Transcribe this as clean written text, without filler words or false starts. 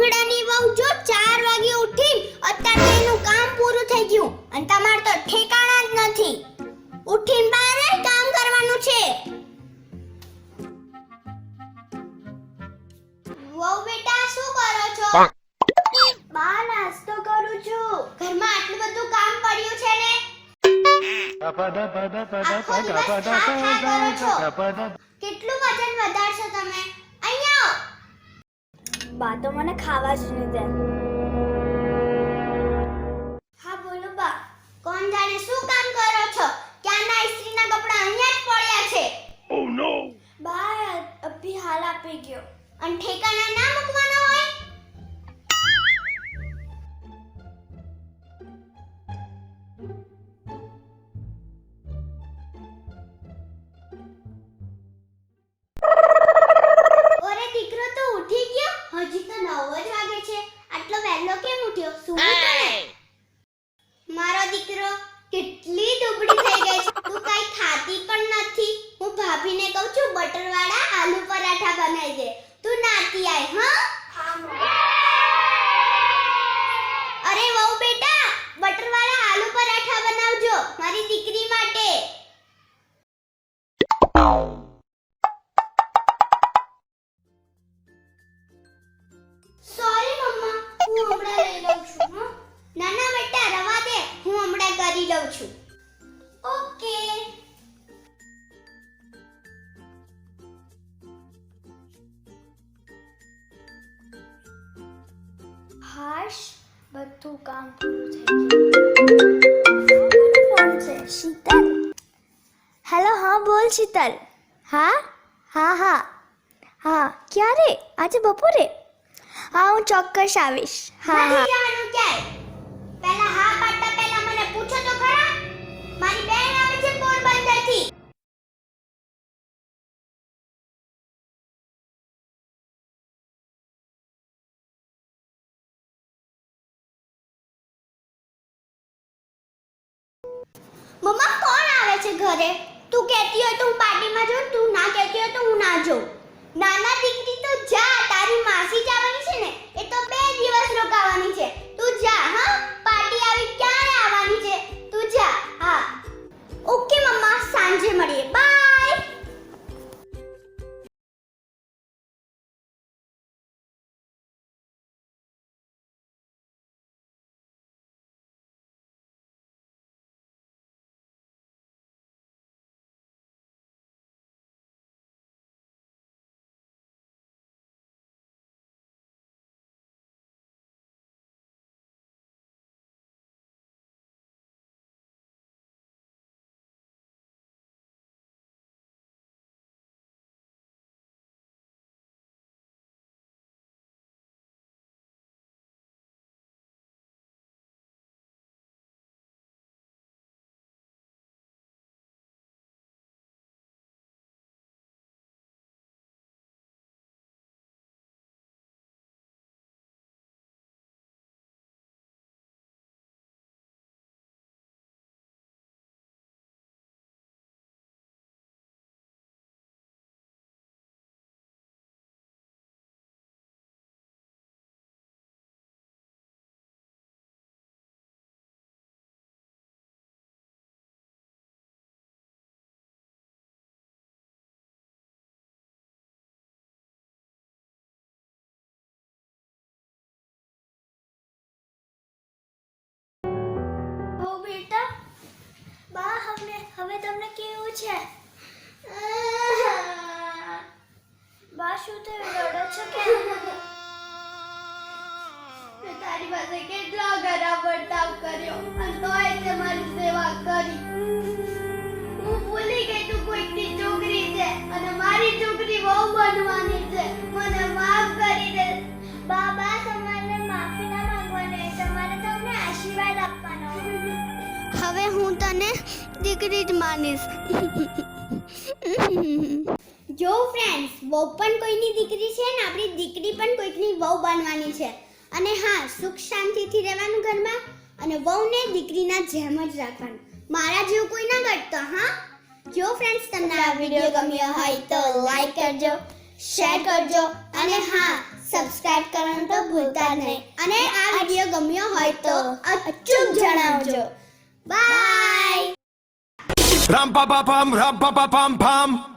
લૂગડાની વહુ જો 4 વાગે ઉઠી અત્યારે એનું કામ પૂરું થઈ ગયું અને તમાર તો ઠેકાણા જ નથી. ઉઠીને બહાર કામ કરવાનું છે. વહુ બેટા શું કરો છો? બા નાસ્તો કરું છું. ઘરમાં આટલું બધું કામ પડ્યું છે ને. કેટલું વજન વધારશો તમે? અહીંયા બા તો મને ખાવા જ નહીં દે. હા બોલો બા. કોણ જાણે શું કામ કરો છો? ક્યાંના ઇસ્ત્રીના કપડા અહીંયા જ પડ્યા છે. ઓ નો. બા અભી હાલ આપી ગયો. અને ઠેકાણા ના મૂકવાના હોય. ઓરે દીકરો તો ઉઠી ગયો. હજી તો 9 જ વાગે છે. આટલો વહેલો કેમ ઉઠ્યો? સૂતો તો ને. મારો દીકરો કેટલી દુબળી થઈ ગઈ છે. તું કઈ ખાતી પણ નથી. હું ભાભીને કહું છું બટરવાળા આલુ પરાઠા બનાવી દે. તું નાતી આય. હા અરે વહુ બેટા બટરવાળા આલુ પરાઠા બનાવજો મારી દીકરી માટે. સોરી મમ્મા હું હમણાં લઈ લઉં છું. ના ના બેટા રવા દે હું હમણાં કરી લઉં છું. ઓકે. હાશ બધું કામ પૂરું થઈ ગયું. ફોન છે શીતલ. હેલો હા બોલ શીતલ. હા હા હા હા ક્યારે? આજે બપોરે? હા હું ચોક્કસ આવીશ. હા હા જવાનું ક્યાંય? પહેલા હા પાડતા પહેલા મને પૂછો તો ખરા. મારી બેન આવે છે પોરબંદરથી. મમ્મા કોણ આવે છે ઘરે? તું કહેતી હોય તો હું પાર્ટીમાં જાઉં, તું ના કહેતી હોય તો હું ના જાઉં. નાના દીકરી તો જા, તારી માસી જવાની છે ને એ તો 2 દિવસ રોકાવાની છે. તું જા. હા પાર્ટી આવી ક્યારે આવવાની છે? તું જા. હા ઓકે મમ્મા સાંજે મળીએ. બાય. ઓ બેટા બા હવે તમને કેવું છે? બા શું થયું? રડો છો કેમ? મેં તારી પાસે કેટલો ખરાબ વર્તાવ કર્યો અને તોય તે મારી સેવા કરી. હું ભૂલી ગઈ તું કોઈકની છોકરી છે અને મારી છોકરી બહુ બનવાની છે. મને માફ કરી દે. બાબા તમારે માફી ના માંગવાની, તમારે તમને આશીર્વાદ આપવાનો. હવે હું તને દીકરી જ માનીશ. જો ફ્રેન્ડ્સ વહુ પણ કોઈની દીકરી છે ને આપણી દીકરી પણ કોઈકની વહુ બનવાની છે. અને હા સુખ શાંતિથી રહેવાનું ઘરમાં અને વહુને દીકરીના જેમ જ રાખવાનું. મારા જેવું કોઈ ના કરતો. હા જો ફ્રેન્ડ્સ તમને આ વિડિયો ગમ્યો હોય તો લાઈક કરજો, શેર કરજો અને હા સબસ્ક્રાઇબ કરવાનું તો ભૂલતા નહીં અને આ વિડિયો ગમ્યો હોય તો અચૂક જણાવજો by Ram pa pa pam pam.